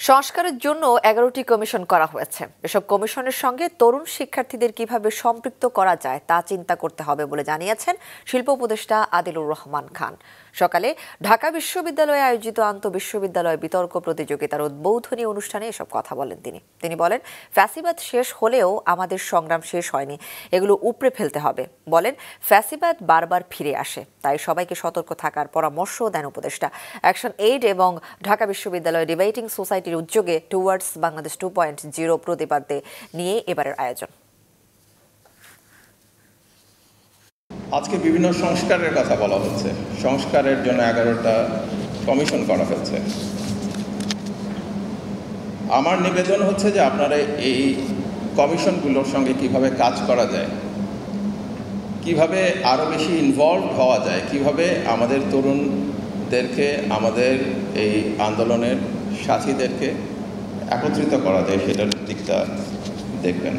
সংস্কারের জন্য 11টি কমিশন করা হয়েছে। এসব কমিশনের সঙ্গে তরুণ শিক্ষার্থীদের কিভাবে সম্পৃক্ত করা যায় তা চিন্তা করতে হবে বলে জানিয়েছেন শিল্প উপদেষ্টা আদিলুর রহমান খান। সকালে ঢাকা বিশ্ববিদ্যালয়ে আয়োজিত আন্তঃবিশ্ববিদ্যালয় বিতর্ক প্রতিযোগিতার উদ্বোধনী অনুষ্ঠানে এসব কথা বলেন তিনি বলেন, ফ্যাসিবাদ শেষ হলেও আমাদের সংগ্রাম শেষ হয়নি, এগুলো উপড়ে ফেলতে হবে। বলেন, ফ্যাসিবাদ বারবার ফিরে আসে, তাই সবাইকে সতর্ক থাকার পরামর্শ দেন উপদেষ্টা। অ্যাকশন এইড এবং ঢাকা বিশ্ববিদ্যালয় ডিবেটিং সোসাইটির উদ্যোগে টুয়ার্ডস বাংলাদেশ 2.0 প্রতিপাদ্যে নিয়ে এবারের আয়োজন। আজকে বিভিন্ন সংস্কারের কথা বলা হচ্ছে। সংস্কারের জন্য 11টা কমিশন করা হয়েছে। আমার নিবেদন হচ্ছে যে আপনারা এই কমিশনগুলোর সঙ্গে কিভাবে কাজ করা যায়, কিভাবে আরও বেশি ইনভলভ হওয়া যায়, কিভাবে আমাদের তরুণদেরকে, আমাদের এই আন্দোলনের সাথীদেরকে একত্রিত করা যায়, সেটার দিকটা দেখবেন।